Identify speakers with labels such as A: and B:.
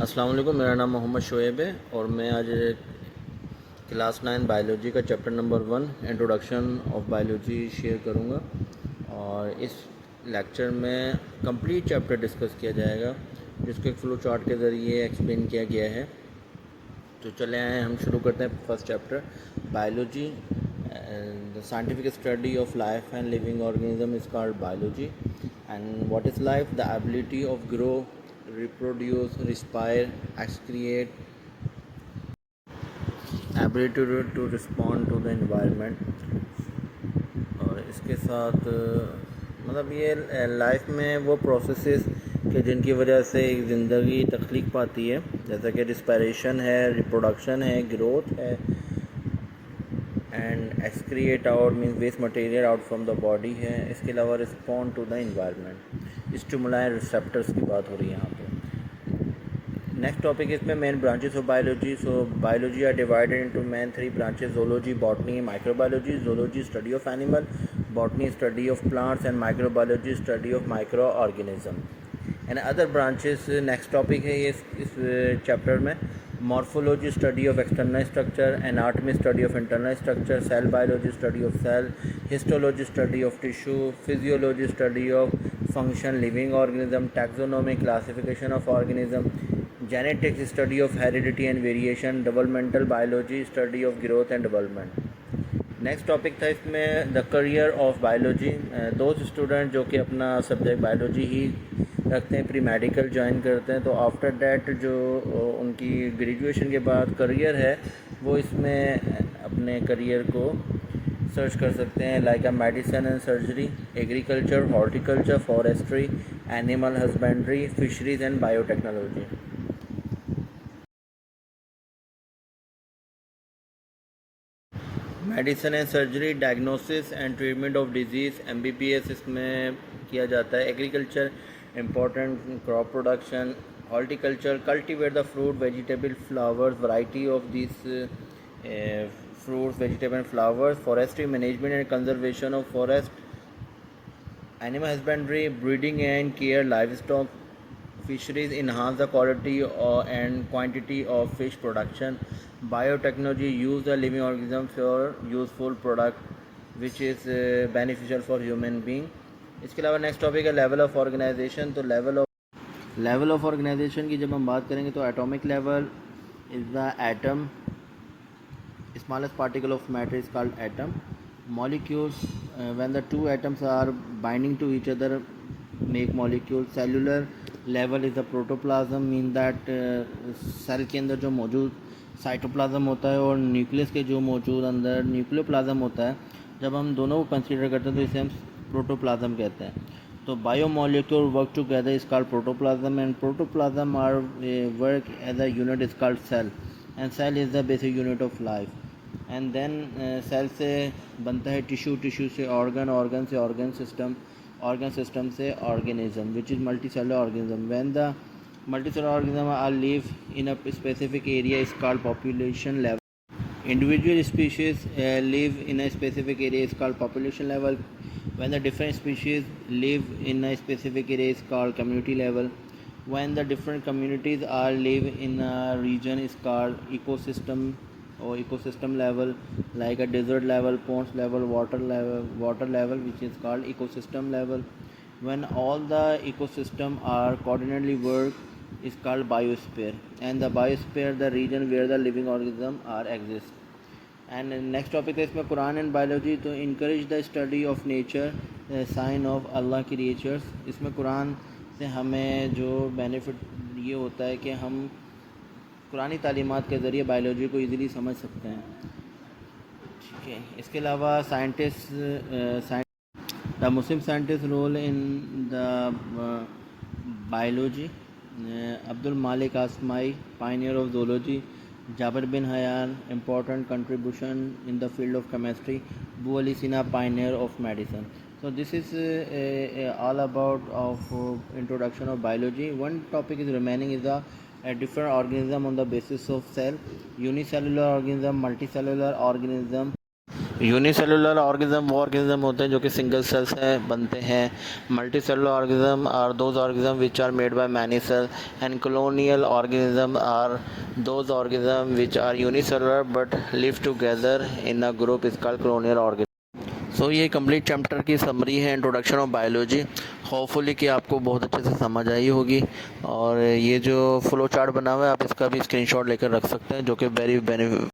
A: अस्सलाम वालेकुम। मेरा नाम मोहम्मद शोएब है और मैं आज क्लास 9 बायोलॉजी का chapter number 1 introduction of biology share करूंगा। और इस लेक्चर में कंप्लीट चैप्टर डिस्कस किया जाएगा जिसको एक फ्लो चार्ट के ज़रिए एक्सप्लेन किया गया है। तो चले आए, हम शुरू करते हैं first chapter biology. The scientific study of life and living organism is called biology. And what is life? The ability of grow, reproduce, respire, excrete, ability to respond to the environment। और इसके साथ मतलब ये life में वो processes कि जिनकी वजह से एक ज़िंदगी तख्लीक पाती है, जैसा कि रिस्पायरेशन है, रिप्रोडक्शन है, ग्रोथ है, and excrete out means waste material out from the body है। इसके अलावा respond to the environment, stimuli receptors की बात हो रही है यहाँ पे। नेक्स्ट टॉपिक इसमें main branches of biology. So biology are divided into main 3 branches: zoology, botany, microbiology. zoology study of animal, botany study of plants, and microbiology study of micro organism and other branches. Next topic है ये इस chapter में morphology study of external structure, anatomy study of internal structure, cell biology study of cell, histology study of tissue, physiology study of function living organism, taxonomy classification of organism, genetics study of heredity and variation, developmental biology study of growth and development। Next topic था इसमें the career of biology. दोस्त student जो कि अपना subject biology ही रखते हैं, pre medical join करते हैं, तो आफ्टर डैट जो उनकी ग्रेजुएशन के बाद करियर है वो इसमें अपने करियर को सर्च कर सकते हैं, like a medicine and surgery, agriculture, horticulture, forestry, animal husbandry, fisheries and biotechnology. Medicine and surgery, diagnosis and treatment of disease, MBBS इसमें किया जाता है। Agriculture, important crop production, horticulture, cultivate the fruit, vegetable, flowers, variety of this fruits, vegetable, flowers, forestry, management and conservation of forest, animal husbandry, breeding and care live stock, fisheries enhance the quality and quantity of fish production, biotechnology use the living organism for useful product which is beneficial for human being। इसके अलावा next topic है level of organisation. तो level of organisation की जब हम बात करेंगे तो atomic level is the atom, smallest particle of matter is called atom। molecules, when the two atoms are binding to each other make molecules। cellular level is the protoplasm, mean that cell के अंदर जो मौजूद cytoplasm होता है और nucleus के जो मौजूद अंदर न्यूक्लियोप्लाज्म होता है, जब हम दोनों को कंसीडर करते हैं तो इसे हम प्रोटोप्लाज्म कहते हैं। तो biomolecule work together is called protoplasm, and protoplasm are work as a unit is called cell, and cell is the basic unit of life. And then cell से बनता है टिश्यू, टिश्यू से ऑर्गन, ऑर्गन से organ system, organ system से organism which is multicellular organism। when the multicellular organism are live in a specific area is called population level। individual species live in a specific area is called population level। when the different species live in a specific area is called community level। when the different communities are live in a region is called ecosystem or ecosystem level, like a desert level, ponds level, water level which is called ecosystem level। when all the ecosystem are coordinately work is called biosphere, and the biosphere the region where the living organism are exist। And next topic है इसमें Quran and biology. तो encourage the study of nature, sign of Allah creatures. इसमें Quran से हमें जो benefit ये होता है कि हम कुरानी तालीमात के ज़रिए बायोलॉजी को ईज़िली समझ सकते हैं। ठीक है, इसके अलावा scientist, the Muslim scientist role in the biology, Abdul Malik Asmai, pioneer of zoology, Jabir bin Hayyan, important contribution in the field of chemistry, Abu Ali Sina, pioneer of medicine. So this is all about of introduction of biology। One topic is remaining is a different organism on the basis of cell, unicellular organism, multicellular organism, unicellular organism वो organism होते हैं जो कि single cell से बनते हैं। Multicellular organism are those organism which are made by many cell, and colonial organism are those organism which are unicellular but live together in a group is called colonial organism. So ये complete chapter की summary है, introduction of biology. Hopefully कि आपको बहुत अच्छे से समझ आई होगी, और ये जो फ्लो चार्ट बना हुआ है आप इसका भी स्क्रीनशॉट लेकर रख सकते हैं, जो कि वेरी